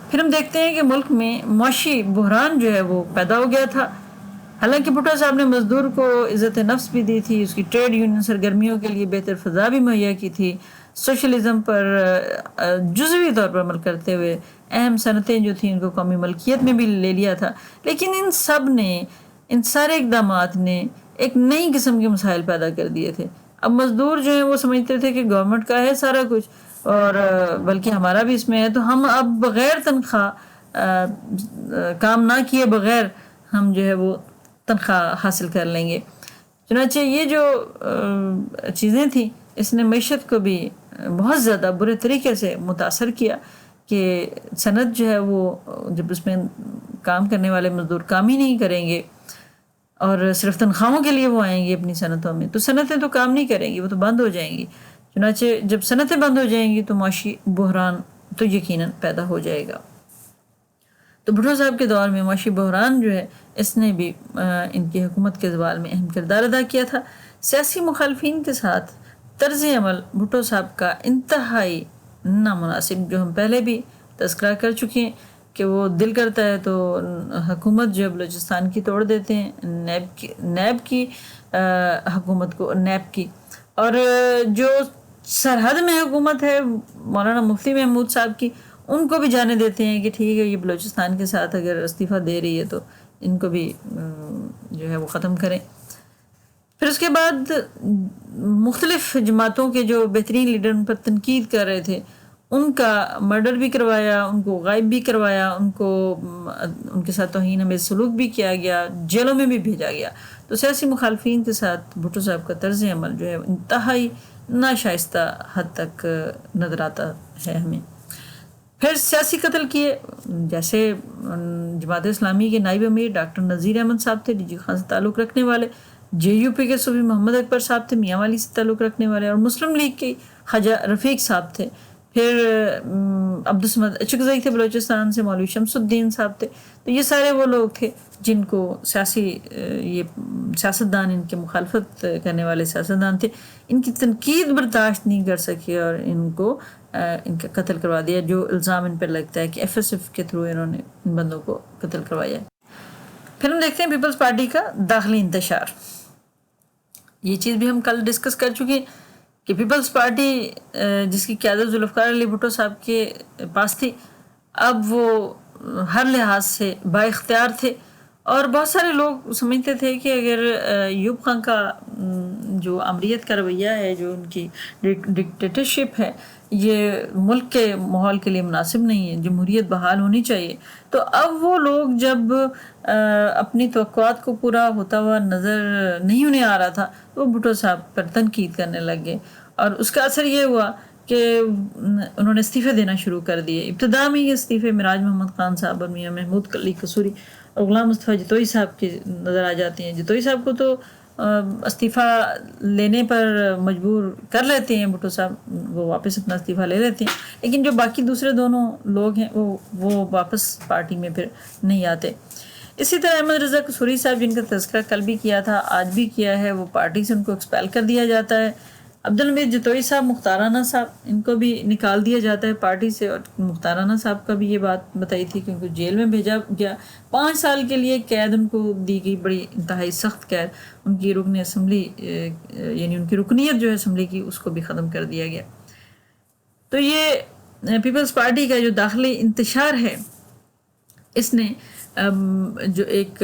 پھر ہم دیکھتے ہیں کہ ملک میں معاشی بحران جو ہے وہ پیدا ہو گیا تھا. حالانکہ بھٹو صاحب نے مزدور کو عزت نفس بھی دی تھی، اس کی ٹریڈ یونین سرگرمیوں کے لیے بہتر فضا بھی مہیا کی تھی، سوشلزم پر جزوی طور پر عمل کرتے ہوئے اہم صنعتیں جو تھیں ان کو قومی ملکیت میں بھی لے لیا تھا. لیکن ان سارے اقدامات نے ایک نئی قسم کے مسائل پیدا کر دیے تھے. اب مزدور جو ہیں وہ سمجھتے تھے کہ گورنمنٹ کا ہے سارا کچھ، اور بلکہ ہمارا بھی اس میں ہے، تو ہم اب بغیر تنخواہ کام نہ کیے بغیر ہم جو ہے وہ تنخواہ حاصل کر لیں گے۔ چنانچہ یہ جو چیزیں تھیں اس نے معیشت کو بھی بہت زیادہ برے طریقے سے متاثر کیا کہ صنعت جو ہے وہ جب اس میں کام کرنے والے مزدور کام ہی نہیں کریں گے اور صرف تنخواہوں کے لیے وہ آئیں گے اپنی صنعتوں میں، تو صنعتیں تو کام نہیں کریں گی، وہ تو بند ہو جائیں گی۔ چنانچہ جب صنعتیں بند ہو جائیں گی تو معاشی بحران تو یقیناً پیدا ہو جائے گا۔ تو بھٹو صاحب کے دور میں معاشی بحران جو ہے اس نے بھی ان کی حکومت کے زوال میں اہم کردار ادا کیا تھا۔ سیاسی مخالفین کے ساتھ طرز عمل بھٹو صاحب کا انتہائی نامناسب، جو ہم پہلے بھی تذکرہ کر چکے ہیں کہ وہ دل کرتا ہے تو حکومت جو بلوچستان کی توڑ دیتے ہیں، نیب کی حکومت کو، نیب کی، اور جو سرحد میں حکومت ہے مولانا مفتی محمود صاحب کی، ان کو بھی جانے دیتے ہیں کہ ٹھیک ہے یہ بلوچستان کے ساتھ اگر استعفیٰ دے رہی ہے تو ان کو بھی جو ہے وہ ختم کریں۔ پھر اس کے بعد مختلف جماعتوں کے جو بہترین لیڈر ان پر تنقید کر رہے تھے ان کا مرڈر بھی کروایا، ان کو غائب بھی کروایا، ان کے ساتھ توہین آمیز سلوک بھی کیا گیا، جیلوں میں بھی بھیجا گیا۔ تو سیاسی مخالفین کے ساتھ بھٹو صاحب کا طرز عمل جو ہے انتہائی ناشائستہ حد تک نظر آتا ہے ہمیں۔ پھر سیاسی قتل کیے، جیسے جماعت اسلامی کے نائب امیر ڈاکٹر نذیر احمد صاحب تھے، ڈی جی خان سے تعلق رکھنے والے، جے یو پی کے صوفی محمد اکبر صاحب تھے، میاں والی سے تعلق رکھنے والے، اور مسلم لیگ کے خواجہ رفیق صاحب تھے۔ پھر عبدالصمد اچکزئی تھے بلوچستان سے، مولوی شمس الدین صاحب تھے۔ تو یہ سارے وہ لوگ تھے جن کو یہ سیاستدان، ان کے مخالفت کرنے والے سیاستدان تھے، ان کی تنقید برداشت نہیں کر سکے اور ان کو ان کا قتل کروا دیا، جو الزام ان پر لگتا ہے کہ ایف ایس ایف کے تھرو انہوں نے ان بندوں کو قتل کروایا۔ پھر ہم دیکھتے ہیں پیپلز پارٹی کا داخلی انتشار۔ یہ چیز بھی ہم کل ڈسکس کر چکے کہ پیپلز پارٹی جس کی قیادت ذوالفقار علی بھٹو صاحب کے پاس تھی، اب وہ ہر لحاظ سے با اختیار تھے، اور بہت سارے لوگ سمجھتے تھے کہ اگر ایوب خان کا جو آمریت کا رویہ ہے، جو ان کی ڈکٹیٹرشپ ہے، یہ ملک کے ماحول کے لیے مناسب نہیں ہے، جمہوریت بحال ہونی چاہیے، تو اب وہ لوگ جب اپنی توقعات کو پورا ہوتا ہوا نظر نہیں انہیں آ رہا تھا تو وہ بھٹو صاحب پر تنقید کرنے لگ گئے، اور اس کا اثر یہ ہوا کہ انہوں نے استعفے دینا شروع کر دیے۔ ابتدا میں یہ استعفے معراج محمد خان صاحب اور میاں محمود علی قصوری اور غلام مصطفیٰ جتوئی صاحب کے نظر آ جاتے ہیں۔ جتوئی صاحب کو تو استعفیٰ لینے پر مجبور کر لیتے ہیں بھٹو صاحب، وہ واپس اپنا استعفیٰ لے لیتے ہیں، لیکن جو باقی دوسرے دونوں لوگ ہیں وہ واپس پارٹی میں پھر نہیں آتے۔ اسی طرح احمد رضا قصوری صاحب، جن کا تذکرہ کل بھی کیا تھا آج بھی کیا ہے، وہ پارٹی سے ان کو ایکسپیل کر دیا جاتا ہے۔ عبدالحمید جتوئی صاحب، مختار رانا صاحب، ان کو بھی نکال دیا جاتا ہے پارٹی سے، اور مختار رانا صاحب کا بھی یہ بات بتائی تھی کہ ان کو جیل میں بھیجا گیا، 5 سال کے لیے قید ان کو دی گئی، بڑی انتہائی سخت قید، ان کی رکن اسمبلی یعنی ان کی رکنیت جو ہے اسمبلی کی اس کو بھی ختم کر دیا گیا۔ تو یہ پیپلز پارٹی کا جو داخلی انتشار ہے اس نے جو ایک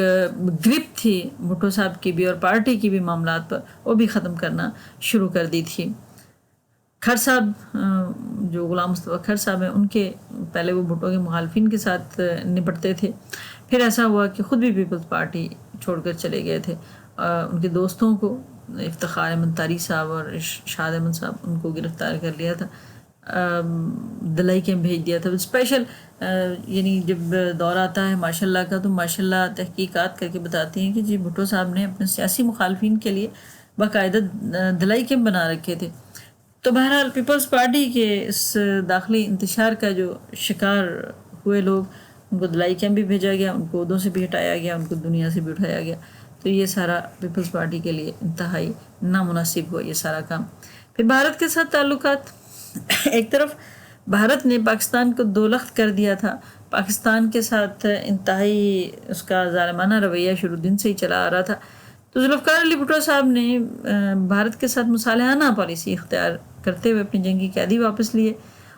گرپ تھی بھٹو صاحب کی بھی اور پارٹی کی بھی معاملات پر، وہ بھی ختم کرنا شروع کر دی تھی۔ کھر صاحب، جو غلام مصطفیٰ کھر صاحب ہیں، ان کے پہلے وہ بھٹو کے مخالفین کے ساتھ نپٹتے تھے، پھر ایسا ہوا کہ خود بھی پیپلز پارٹی چھوڑ کر چلے گئے تھے۔ ان کے دوستوں کو، افتخار احمد تاری صاحب اور شاد احمد صاحب، ان کو گرفتار کر لیا تھا، دلائی کیمپ بھیج دیا تھا اسپیشل۔ یعنی جب دور آتا ہے ماشاء اللہ کا تو ماشاء اللہ تحقیقات کر کے بتاتے ہیں کہ جی بھٹو صاحب نے اپنے سیاسی مخالفین کے لیے باقاعدہ دلائی کیمپ بنا رکھے تھے۔ تو بہرحال پیپلز پارٹی کے اس داخلی انتشار کا جو شکار ہوئے لوگ، ان کو دلائی کیمپ بھی بھیجا گیا، ان کو عہدوں سے بھی ہٹایا گیا، ان کو دنیا سے بھی اٹھایا گیا۔ تو یہ سارا پیپلز پارٹی کے لیے انتہائی نامناسب ہوا یہ سارا کام۔ پھر بھارت کے ساتھ تعلقات، ایک طرف بھارت نے پاکستان کو دولخت کر دیا تھا، پاکستان کے ساتھ انتہائی اس کا ظالمانہ رویہ شروع دن سے ہی چلا آ رہا تھا، تو ذوالفقار علی بھٹو صاحب نے بھارت کے ساتھ مصالحانہ پالیسی اختیار کرتے ہوئے اپنی جنگی قیدی واپس لیے،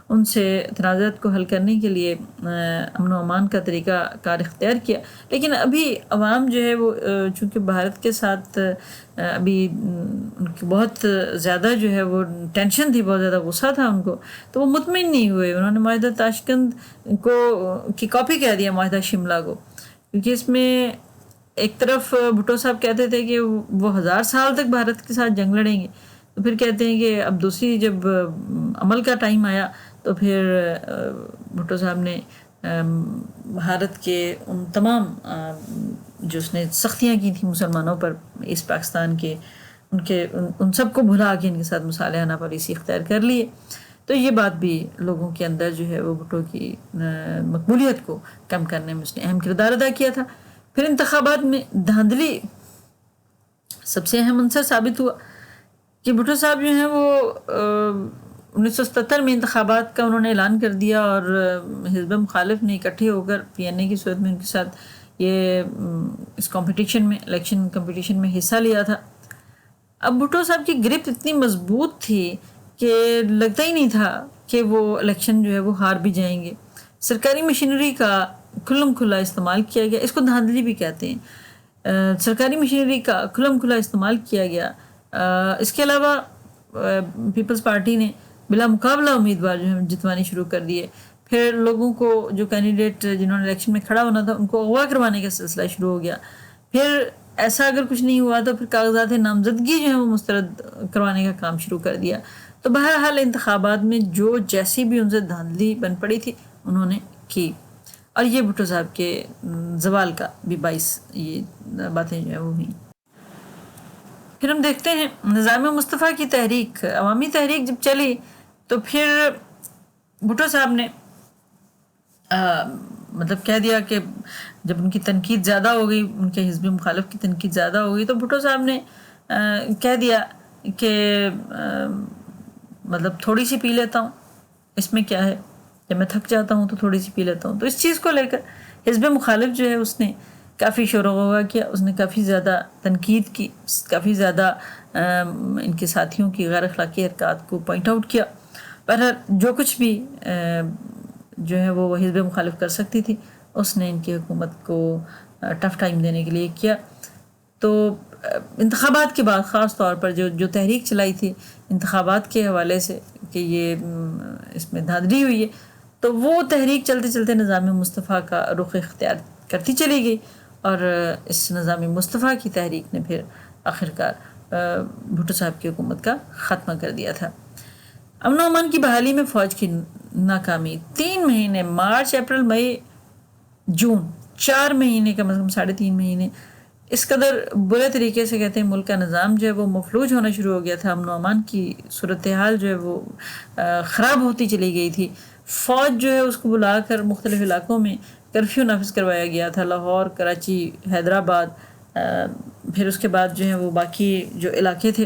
ان سے تنازعات کو حل کرنے کے لیے امن و امان کا طریقہ کار اختیار کیا. لیکن ابھی عوام جو ہے وہ چونکہ بھارت کے ساتھ ابھی ان کی بہت زیادہ جو ہے وہ ٹینشن تھی، بہت زیادہ غصہ تھا ان کو، تو وہ مطمئن نہیں ہوئے. انہوں نے معاہدہ تاشکند کی کاپی کہہ دیا معاہدہ شملہ کو، کیونکہ اس میں ایک طرف بھٹو صاحب کہتے تھے کہ وہ 1000 سال تک بھارت کے ساتھ جنگ لڑیں گے، تو پھر کہتے ہیں کہ اب دوسری جب عمل کا ٹائم آیا تو پھر بھٹو صاحب نے بھارت کے ان تمام جو اس نے سختیاں کی تھیں مسلمانوں پر اس پاکستان کے، ان سب کو بھلا کے ان کے ساتھ مصالحانہ پالیسی اختیار کر لیے. تو یہ بات بھی لوگوں کے اندر جو ہے وہ بھٹو کی مقبولیت کو کم کرنے میں اس نے اہم کردار ادا کیا تھا. پھر انتخابات میں دھاندلی سب سے اہم عنصر ثابت ہوا کہ بھٹو صاحب جو ہیں وہ 1977 میں انتخابات کا انہوں نے اعلان کر دیا، اور حزب مخالف نے اکٹھے ہو کر PNA کی صورت میں ان کے ساتھ یہ اس کمپٹیشن میں، الیکشن کمپٹیشن میں حصہ لیا تھا. اب بھٹو صاحب کی گرفت اتنی مضبوط تھی کہ لگتا ہی نہیں تھا کہ وہ الیکشن جو ہے وہ ہار بھی جائیں گے. سرکاری مشینری کا کھلم کھلا استعمال کیا گیا، اس کو دھاندلی بھی کہتے ہیں. سرکاری مشینری کا کھلم کھلا استعمال کیا گیا. اس کے علاوہ پیپلز پارٹی نے بلا مقابلہ امیدوار جو ہے جتوانے شروع کر دیے. پھر لوگوں کو، جو کینڈیڈیٹ جنہوں نے الیکشن میں کھڑا ہونا تھا، ان کو اغوا کروانے کا سلسلہ شروع ہو گیا. پھر ایسا اگر کچھ نہیں ہوا تو پھر کاغذات نامزدگی جو ہے وہ مسترد کروانے کا کام شروع کر دیا. تو بہرحال انتخابات میں جو جیسی بھی ان سے دھاندلی بن پڑی تھی انہوں نے کی، اور یہ بھٹو صاحب کے زوال کا بھی باعث یہ باتیں جو ہیں وہ ہوئیں. پھر ہم دیکھتے ہیں نظام مصطفیٰ کی تحریک، عوامی تحریک جب چلی تو پھر بھٹو صاحب نے مطلب کہہ دیا کہ جب ان کی تنقید زیادہ ہو گئی، ان کے حزب مخالف کی تنقید زیادہ ہو گئی، تو بھٹو صاحب نے کہہ دیا کہ مطلب تھوڑی سی پی لیتا ہوں، اس میں کیا ہے، جب میں تھک جاتا ہوں تو تھوڑی سی پی لیتا ہوں. تو اس چیز کو لے کر حزب مخالف جو ہے اس نے کافی شور و غوغا کیا، اس نے کافی زیادہ تنقید کی، کافی زیادہ ان کے ساتھیوں کی غیر اخلاقی حرکات کو پوائنٹ آؤٹ کیا. پر جو کچھ بھی جو ہے وہ حزب مخالف کر سکتی تھی اس نے ان کی حکومت کو ٹف ٹائم دینے کے لیے کیا. تو انتخابات کے بعد خاص طور پر جو تحریک چلائی تھی انتخابات کے حوالے سے کہ یہ اس میں دھاندلی ہوئی ہے، تو وہ تحریک چلتے چلتے نظام مصطفیٰ کا رخ اختیار کرتی چلی گئی، اور اس نظام مصطفیٰ کی تحریک نے پھر آخرکار بھٹو صاحب کی حکومت کا خاتمہ کر دیا تھا. امن و امان کی بحالی میں فوج کی ناکامی، 3 مہینے مارچ اپریل مئی جون، 4 مہینے کا مطلب 3.5 مہینے اس قدر برے طریقے سے کہتے ہیں ملک کا نظام جو ہے وہ مفلوج ہونا شروع ہو گیا تھا. امن و امان کی صورتحال جو ہے وہ خراب ہوتی چلی گئی تھی. فوج جو ہے اس کو بلا کر مختلف علاقوں میں کرفیو نافذ کروایا گیا تھا، لاہور، کراچی، حیدرآباد. پھر اس کے بعد جو ہے وہ باقی جو علاقے تھے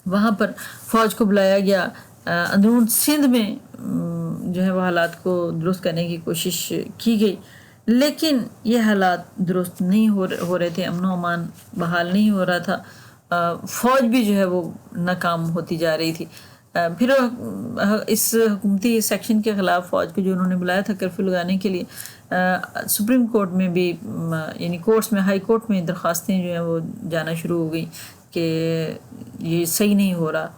وہاں پر فوج کو بلایا گیا. اندرون سندھ میں جو ہے وہ حالات کو درست کرنے کی کوشش کی گئی، لیکن یہ حالات درست نہیں ہو رہے تھے، امن و امان بحال نہیں ہو رہا تھا. فوج بھی جو ہے وہ ناکام ہوتی جا رہی تھی. پھر اس حکومتی سیکشن کے خلاف فوج کو جو انہوں نے بلایا تھا کرفیو لگانے کے لیے، سپریم کورٹ میں بھی، یعنی کورٹس میں، ہائی کورٹ میں درخواستیں جو ہیں وہ جانا شروع ہو گئی کہ یہ صحیح نہیں ہو رہا.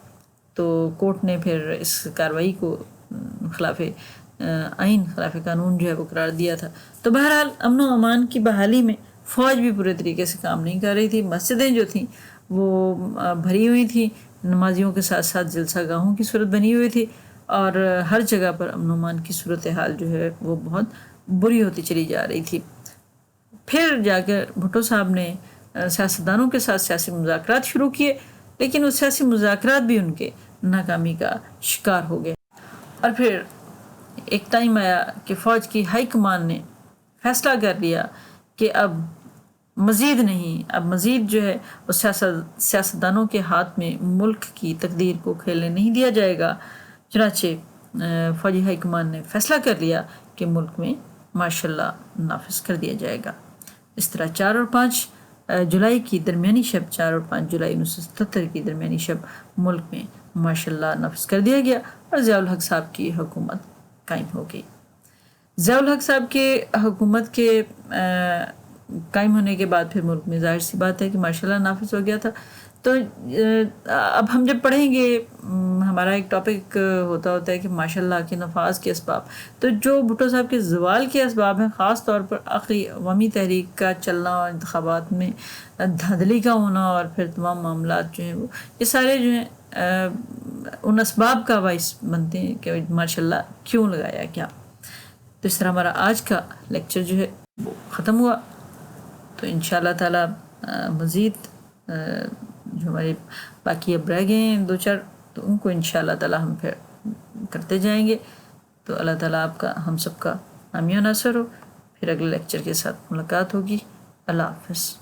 تو کورٹ نے پھر اس کارروائی کو خلاف آئین، خلاف قانون جو ہے وہ قرار دیا تھا. تو بہرحال امن و امان کی بحالی میں فوج بھی پورے طریقے سے کام نہیں کر رہی تھی. مسجدیں جو تھیں وہ بھری ہوئی تھیں، نمازیوں کے ساتھ ساتھ جلسہ گاہوں کی صورت بنی ہوئی تھی، اور ہر جگہ پر امن و امان کی صورتحال جو ہے وہ بہت بری ہوتی چلی جا رہی تھی. پھر جا کر بھٹو صاحب نے سیاستدانوں کے ساتھ سیاسی مذاکرات شروع کیے، لیکن وہ سیاسی مذاکرات بھی ان کے ناکامی کا شکار ہو گئے. اور پھر ایک ٹائم آیا کہ فوج کی ہائی کمان نے فیصلہ کر لیا کہ اب مزید نہیں، اب مزید جو ہے وہ سیاستدانوں کے ہاتھ میں ملک کی تقدیر کو کھیلنے نہیں دیا جائے گا. چنانچہ فوجی ہائی کمان نے فیصلہ کر لیا کہ ملک میں مارشل لا نافذ کر دیا جائے گا. اس طرح 4 اور 5 جولائی کی درمیانی شب، 4 اور 5 جولائی 1977 کی درمیانی شب ملک میں مارشل لا نافذ کر دیا گیا، اور ضیاء الحق صاحب کی حکومت قائم ہو گئی۔ ضیاء الحق صاحب کے حکومت کے قائم ہونے کے بعد پھر ملک میں ظاہر سی بات ہے کہ مارشل لا نافذ ہو گیا تھا۔ تو اب ہم جب پڑھیں گے ہمارا ایک ٹاپک ہوتا ہے کہ مارشل لا کے نفاذ کے اسباب، تو جو بھٹو صاحب کے زوال کے اسباب ہیں، خاص طور پر آخری عوامی تحریک کا چلنا اور انتخابات میں دھاندلی کا ہونا اور پھر تمام معاملات جو ہیں وہ یہ سارے جو ہیں ان اسباب کا باعث بنتے ہیں کہ مارشل لا کیوں لگایا گیا۔ تو اس طرح ہمارا آج کا لیکچر جو ہے وہ ختم ہوا۔ تو انشاءاللہ تعالی مزید جو ہمارے باقی اب رہ گئے ہیں 2-4 تو ان کو انشاءاللہ تعالی ہم پھر کرتے جائیں گے۔ تو اللہ تعالیٰ آپ کا ہم سب کا حامی و ناصر ہو۔ پھر اگلے لیکچر کے ساتھ ملاقات ہوگی۔ اللہ حافظ۔